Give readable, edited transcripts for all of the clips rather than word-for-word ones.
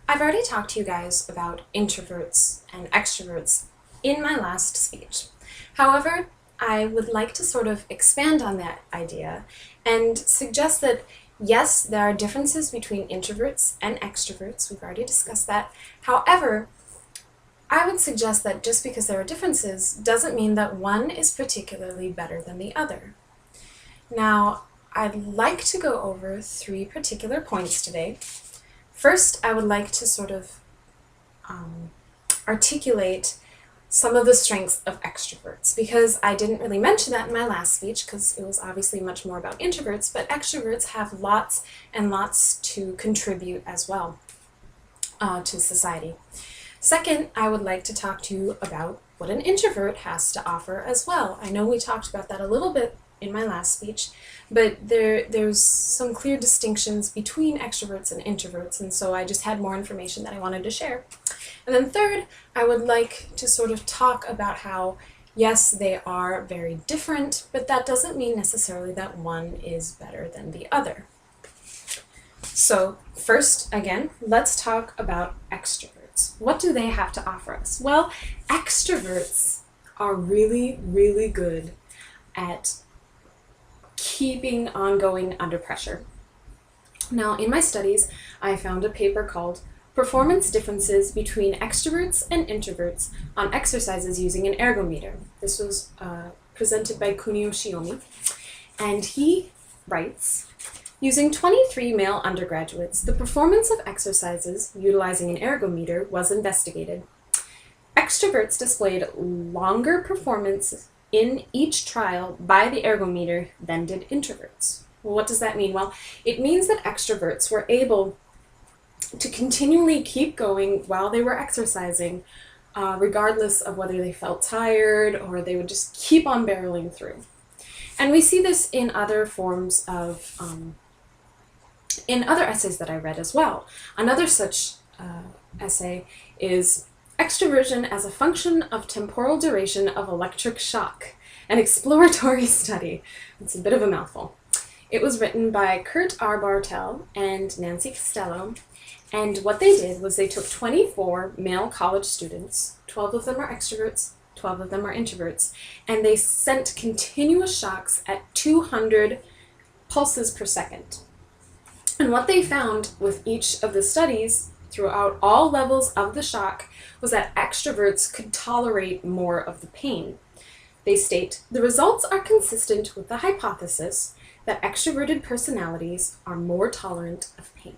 I've already talked to you guys about introverts and extroverts in my last speech. However, I would like to sort of expand on that idea and suggest that yes, there are differences between introverts and extroverts. We've already discussed that. However, I would suggest that just because there are differences doesn't mean that one is particularly better than the other. Now, I'd like to go over 3 particular points today. First, I would like to sort of articulate some of the strengths of extroverts, because I didn't really mention that in my last speech because it was obviously much more about introverts, but extroverts have lots and lots to contribute as well to society. Second, I would like to talk to you about what an introvert has to offer as well. I know we talked about that a little bit in my last speech, but there's some clear distinctions between extroverts and introverts, and so I just had more information that I wanted to share. And then third, I would like to sort of talk about how, yes, they are very different, but that doesn't mean necessarily that one is better than the other. So first, again, let's talk about extroverts. What do they have to offer us? Well, extroverts are really, really good at keeping on going under pressure. Now, in my studies, I found a paper called Performance Differences Between Extroverts and Introverts on Exercises Using an Ergometer. This was presented by Kunio Shiomi, and he writes, using 23 male undergraduates, the performance of exercises utilizing an ergometer was investigated. Extroverts displayed longer performance in each trial by the ergometer than did introverts. Well, what does that mean? Well, it means that extroverts were able to continually keep going while they were exercising, regardless of whether they felt tired, or they would just keep on barreling through. And we see this in other forms of, in other essays that I read as well. Another such essay is Extraversion as a Function of Temporal Duration of Electric Shock, an exploratory study. It's a bit of a mouthful. It was written by Kurt R. Bartel and Nancy Costello, and what they did was they took 24 male college students, 12 of them are extroverts, 12 of them are introverts, and they sent continuous shocks at 200 pulses per second. And what they found with each of the studies throughout all levels of the shock was that extroverts could tolerate more of the pain. They state, the results are consistent with the hypothesis that extroverted personalities are more tolerant of pain.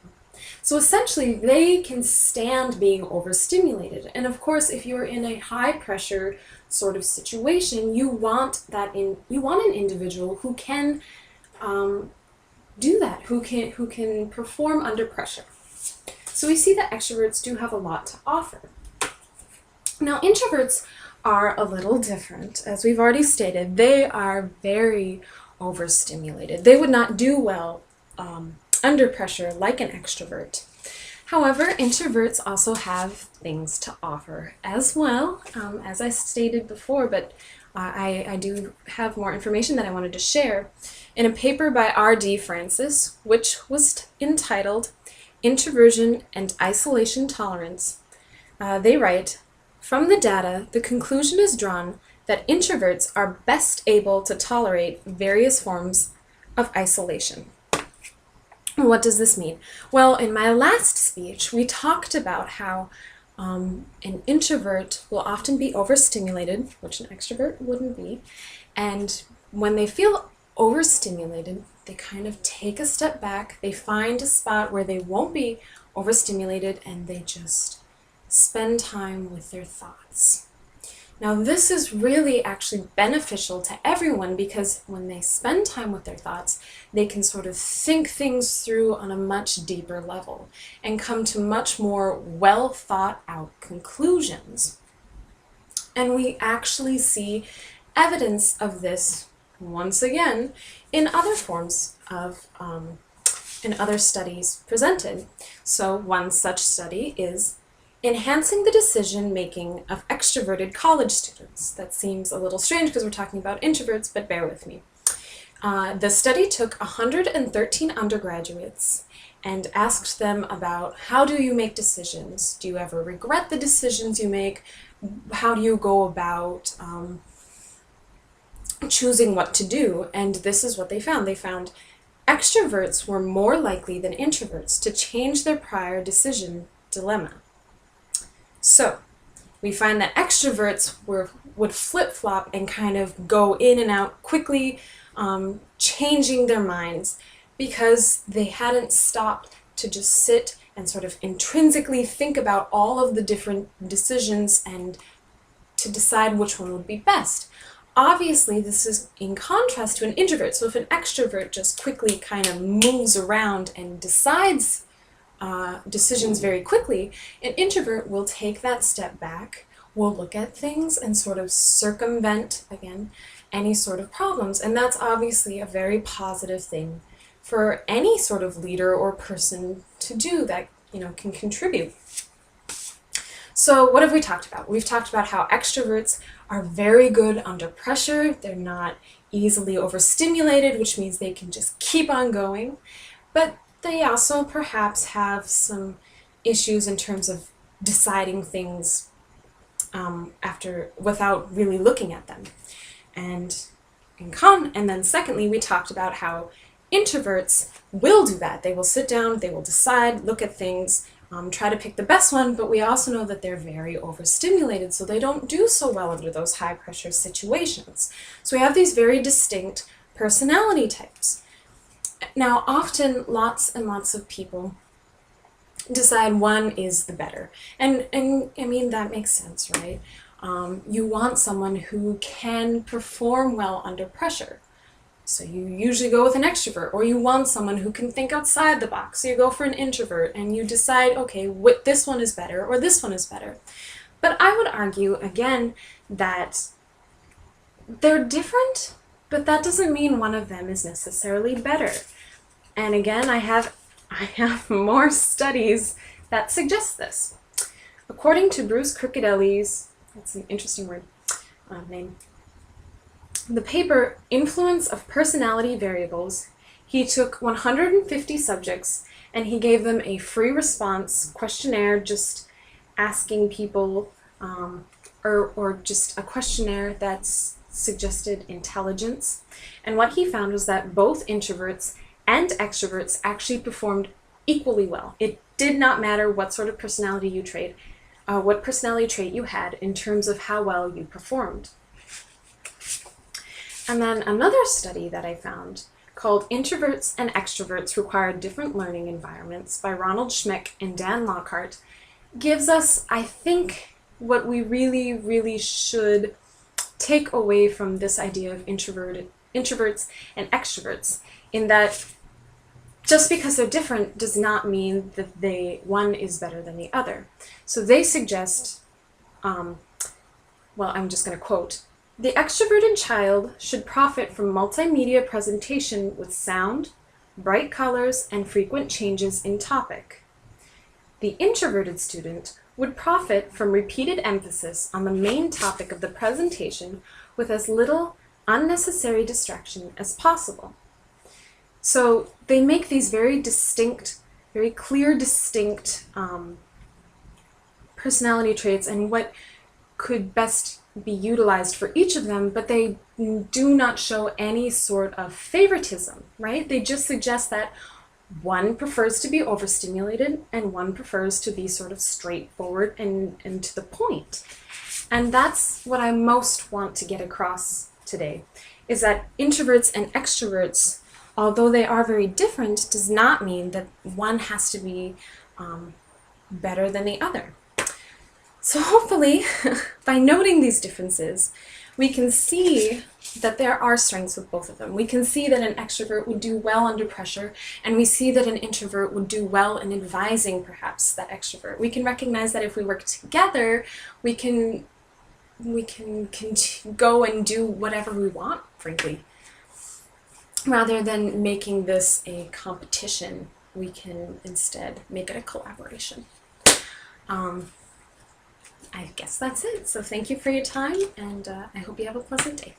So essentially, they can stand being overstimulated. And of course, if you're in a high pressure sort of situation, you want an individual who can do that, who can perform under pressure. So we see that extroverts do have a lot to offer. Now, introverts are a little different. As we've already stated, they are very overstimulated. They would not do well under pressure like an extrovert. However, introverts also have things to offer as well, as I stated before, but I do have more information that I wanted to share. In a paper by R.D. Francis, which was entitled Introversion and Isolation Tolerance, they write, from the data, the conclusion is drawn that introverts are best able to tolerate various forms of isolation. What does this mean? Well, in my last speech, we talked about how an introvert will often be overstimulated, which an extrovert wouldn't be, and when they feel overstimulated, they kind of take a step back, they find a spot where they won't be overstimulated, and they just spend time with their thoughts. Now, this is really actually beneficial to everyone, because when they spend time with their thoughts, they can sort of think things through on a much deeper level and come to much more well thought out conclusions. And we actually see evidence of this once again in other forms of, in other studies presented. So one such study is Enhancing the Decision-Making of Extroverted College Students. That seems a little strange because we're talking about introverts, but bear with me. The study took 113 undergraduates and asked them about how do you make decisions? Do you ever regret the decisions you make? How do you go about choosing what to do? And this is what they found. They found extroverts were more likely than introverts to change their prior decision dilemma. So we find that extroverts would flip-flop and kind of go in and out quickly, changing their minds because they hadn't stopped to just sit and sort of intrinsically think about all of the different decisions and to decide which one would be best. Obviously, this is in contrast to an introvert. So if an extrovert just quickly kind of moves around and decides decisions very quickly, an introvert will take that step back, will look at things and sort of circumvent, again, any sort of problems. And that's obviously a very positive thing for any sort of leader or person to do that, can contribute. So what have we talked about? We've talked about how extroverts are very good under pressure. They're not easily overstimulated, which means they can just keep on going. But they also perhaps have some issues in terms of deciding things without really looking at them. And then secondly, we talked about how introverts will do that. They will sit down, they will decide, look at things, try to pick the best one, but we also know that they're very overstimulated, so they don't do so well under those high-pressure situations. So we have these very distinct personality types. Now, often lots and lots of people decide one is the better. And I mean, that makes sense, right? You want someone who can perform well under pressure. So you usually go with an extrovert, or you want someone who can think outside the box. So you go for an introvert and you decide, okay, this one is better or this one is better. But I would argue, again, that they're different, but that doesn't mean one of them is necessarily better. And again, I have more studies that suggest this. According to Bruce Cricketeli's, that's an interesting word, name, the paper Influence of Personality Variables, he took 150 subjects and he gave them a free response questionnaire, just asking people, or just a questionnaire that's suggested intelligence. And what he found was that both introverts and extroverts actually performed equally well. It did not matter what sort of personality what personality trait you had in terms of how well you performed. And then another study that I found called Introverts and Extroverts Require Different Learning Environments by Ronald Schmeck and Dan Lockhart gives us, I think, what we really, really should take away from this idea of introverts and extroverts, in that just because they're different does not mean that one is better than the other. So they suggest, I'm just going to quote, "The extroverted child should profit from multimedia presentation with sound, bright colors, and frequent changes in topic. The introverted student would profit from repeated emphasis on the main topic of the presentation with as little unnecessary distraction as possible." So they make these very clear, distinct personality traits and what could best be utilized for each of them, but they do not show any sort of favoritism, right? They just suggest that one prefers to be overstimulated and one prefers to be sort of straightforward and to the point. And that's what I most want to get across today, is that introverts and extroverts, although they are very different, does not mean that one has to be better than the other. So hopefully, by noting these differences, we can see that there are strengths with both of them. We can see that an extrovert would do well under pressure, and we see that an introvert would do well in advising, perhaps, that extrovert. We can recognize that if we work together, we can go and do whatever we want, frankly. Rather than making this a competition, we can instead make it a collaboration. I guess that's it. So thank you for your time, and I hope you have a pleasant day.